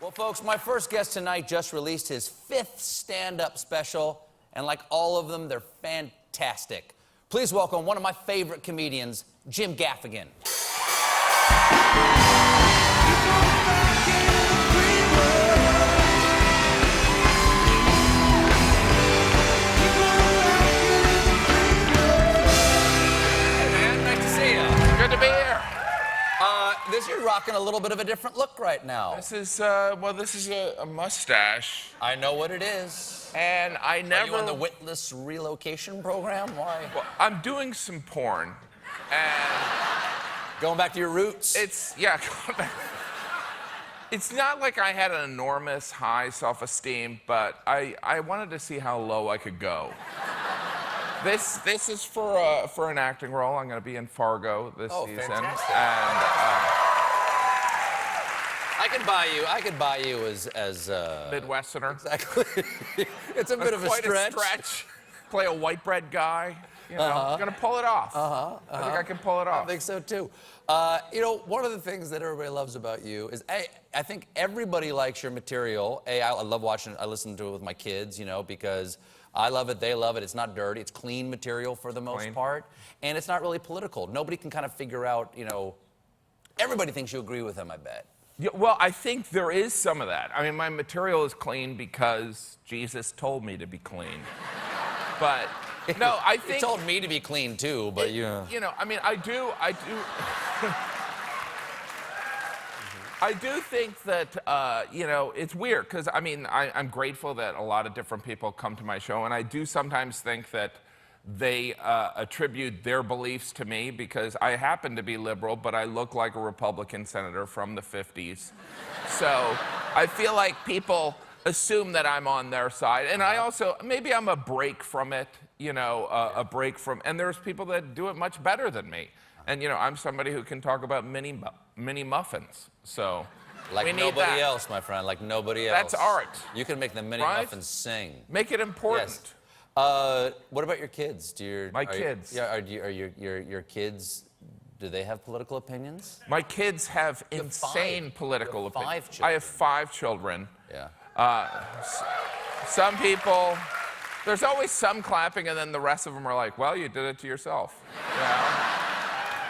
Well, folks, my first guest tonight just released his 5th stand-up special, and like all of them, they're fantastic. Please welcome one of my favorite comedians, Jim Gaffigan. Hey, man, nice to see you. Good to be here. You're rocking a little bit of a different look right now. This is, a mustache. I know what it is. And I never... Are you on the Witless relocation program? Why? Well, I'm doing some porn. And... Going back to your roots? It's not like I had an enormous high self-esteem, but I wanted to see how low I could go. This is for an acting role. I'm going to be in Fargo this season. Fantastic. And I could buy you as Midwesterner. Exactly. It's a bit of a stretch. Play a white bread guy. You know, I'm gonna pull it off. I think I can pull it off. I think so too. You know, one of the things that everybody loves about you is, I think everybody likes your material. I love watching it. I listen to it with my kids, you know, because I love it, they love it. It's not dirty. It's clean material for the most part. And it's not really political. Nobody can kind of figure out, you know, everybody thinks you agree with them, I bet. Yeah, well, I think there is some of that. I mean, my material is clean because Jesus told me to be clean. But, no, I think... He told me to be clean, too, but You know, I mean, I do... I do think that, you know, it's weird, because, I mean, I'm grateful that a lot of different people come to my show, and I do sometimes think that they attribute their beliefs to me, because I happen to be liberal, but I look like a Republican senator from the 50s. So I feel like people assume that I'm on their side. And I also, maybe I'm a break from it, you know, a break from, and there's people that do it much better than me. And, you know, I'm somebody who can talk about mini muffins, so like nobody else, my friend, like nobody else. That's art. You can make the mini muffins sing. Make it important. Yes. What about your kids? My kids. Are your kids, do they have political opinions? My kids have insane political opinions. 5 children. I have 5 children. Yeah. Some people, there's always some clapping, and then the rest of them are like, well, you did it to yourself. You know?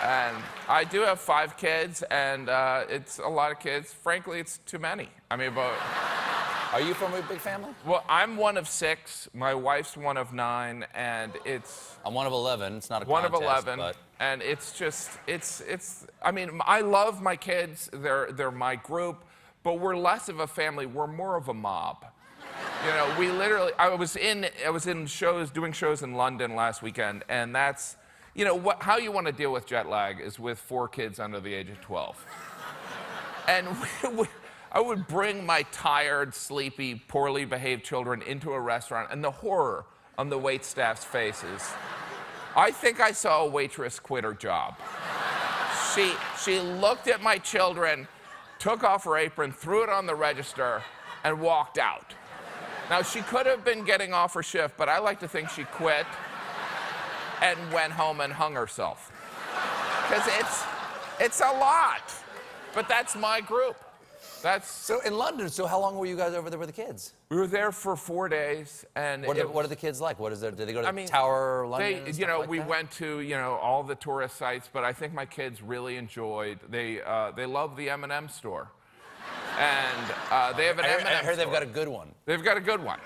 And I do have 5 kids, and it's a lot of kids. Frankly, it's too many. I mean, but... Are you from a big family? Well, I'm one of 6. My wife's one of 9, and it's... I'm one of 11. It's not a one contest, of 11, but... and it's just, it's... I mean, I love my kids. They're my group, but we're less of a family. We're more of a mob. You know, we literally... I was in shows, doing shows in London last weekend, and that's... You know, how you want to deal with jet lag is with 4 kids under the age of 12. And I would bring my tired, sleepy, poorly behaved children into a restaurant, and the horror on the waitstaff's faces. I think I saw a waitress quit her job. She looked at my children, took off her apron, threw it on the register, and walked out. Now, she could have been getting off her shift, but I like to think she quit and went home and hung herself. Because it's a lot. But that's my group. So in London, so how long were you guys over there with the kids? We were there for 4 days, and what are the kids like? What is there? Did they go to the Tower, London? You know, we went to, you know, all the tourist sites, but I think my kids really enjoyed. They love the M&M store, and they have an M&M store. I heard they've got a good one. They've got a good one,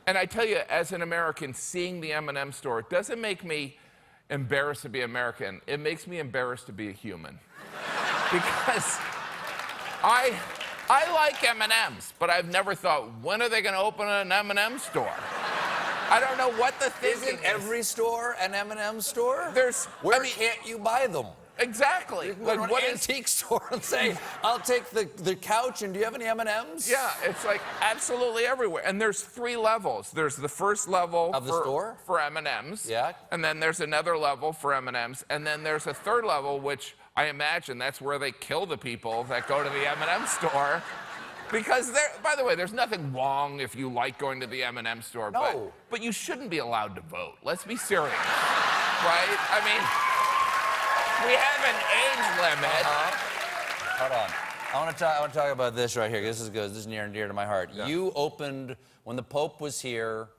and I tell you, as an American, seeing the M&M store doesn't make me embarrassed to be American. It makes me embarrassed to be a human, because I like M&Ms, but I've never thought, when are they going to open an M&M store? I don't know what the thing is. Isn't every store an M&M store? Where can't you buy them? Exactly. You can go to an antique store and say, I'll take the couch, and do you have any M&Ms? Yeah, it's like absolutely everywhere. And there's 3 levels. There's the first level of the store for M&Ms. Yeah. And then there's another level for M&Ms. And then there's a 3rd level, which I imagine that's where they kill the people that go to the M&M store. Because by the way, there's nothing wrong if you like going to the M&M store. No. But you shouldn't be allowed to vote. Let's be serious. Right? I mean, we have an age limit. Hold on. I want to talk about this right here. This is good. This is near and dear to my heart. Yeah. You opened when the Pope was here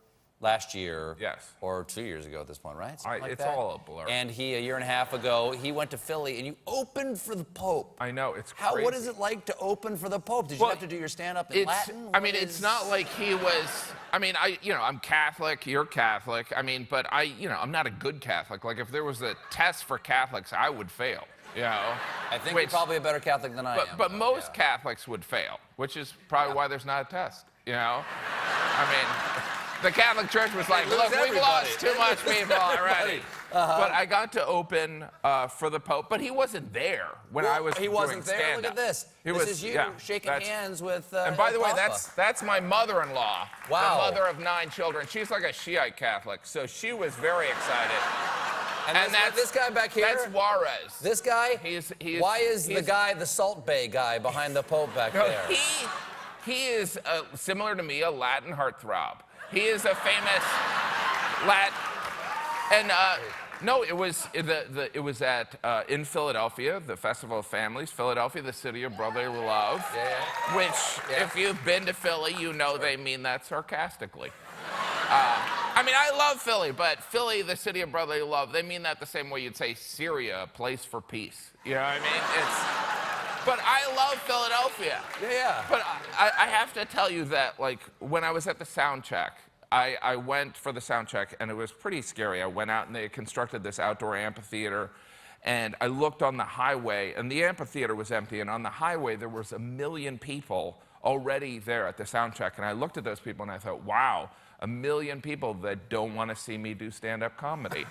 last year. Yes. Or 2 years ago at this point, right? Something like It's that. all a blur. And he, a year and a half ago, he went to Philly and you opened for the Pope. I know, it's crazy. What is it like to open for the Pope? Did you have to do your stand-up in Latin? I mean, it's not like he was. I mean, I'm Catholic. You're Catholic. I mean, but I'm not a good Catholic. Like, if there was a test for Catholics, I would fail. You know. I think you're probably a better Catholic than I am. But most Catholics would fail, which is probably why there's not a test. You know. I mean. The Catholic Church was like, look, we've lost too much people already. But I got to open for the Pope, but he wasn't there when I was doing stand-up. He wasn't there? Look at this. This is you shaking hands with And by the way, Papa. that's my mother-in-law, Wow. the mother of 9 children. She's like a Shiite Catholic, so she was very excited. And that's this guy back here? That's Juarez. This guy? Why is the guy, the Salt Bay guy, behind the Pope back there? He is, similar to me, a Latin heartthrob. He is a famous Latin, and no, it was at in Philadelphia, the Festival of Families, Philadelphia, the city of brotherly love. Which, if you've been to Philly, you know they mean that sarcastically. I mean, I love Philly, but Philly, the city of brotherly love, they mean that the same way you'd say Syria, a place for peace. You know what I mean? But I love Philadelphia. Yeah. But I have to tell you that, like, when I was at the sound check, I went for the sound check, and it was pretty scary. I went out, and they had constructed this outdoor amphitheater, and I looked on the highway, and the amphitheater was empty, and on the highway, there was 1 million people already there at the sound check, and I looked at those people, and I thought, wow, 1 million people that don't want to see me do stand-up comedy.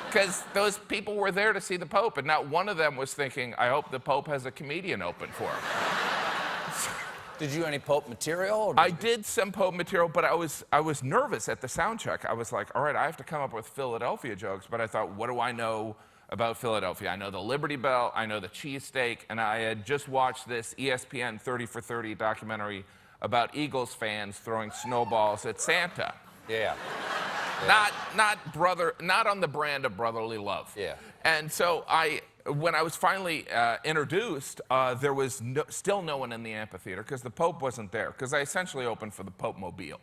Because those people were there to see the Pope, and not one of them was thinking, I hope the Pope has a comedian open for him. Did you do any Pope material? I did some Pope material, but I was nervous at the sound check. I was like, all right, I have to come up with Philadelphia jokes, but I thought, what do I know about Philadelphia? I know the Liberty Bell, I know the cheesesteak, and I had just watched this ESPN 30 for 30 documentary about Eagles fans throwing snowballs at Santa. Yeah. Not on the brand of brotherly love. Yeah. And so when I was finally introduced, there was still no one in the amphitheater because the Pope wasn't there, because I essentially opened for the Pope Mobile.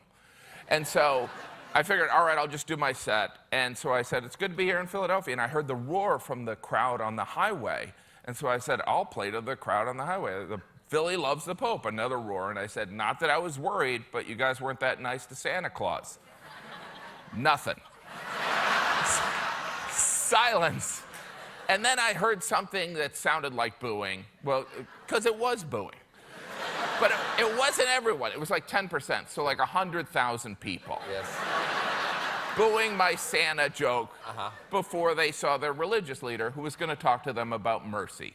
And so I figured, all right, I'll just do my set. And so I said, it's good to be here in Philadelphia. And I heard the roar from the crowd on the highway. And so I said, I'll play to the crowd on the highway. Philly loves the Pope, another roar. And I said, not that I was worried, but you guys weren't that nice to Santa Claus. Nothing. Silence. And then I heard something that sounded like booing. Well, because it was booing. But it wasn't everyone. It was like 10%, so like 100,000 people. Yes. Booing my Santa joke before they saw their religious leader who was going to talk to them about mercy.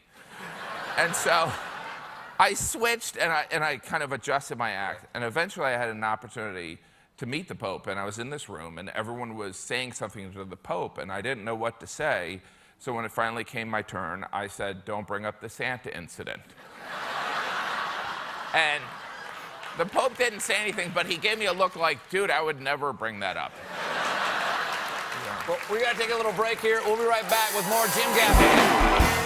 And so I switched and I kind of adjusted my act. And eventually I had an opportunity to meet the Pope, and I was in this room, and everyone was saying something to the Pope, and I didn't know what to say. So when it finally came my turn, I said, don't bring up the Santa incident. And the Pope didn't say anything, but he gave me a look like, dude, I would never bring that up. Well, we got to take a little break here. We'll be right back with more Jim Gaffigan.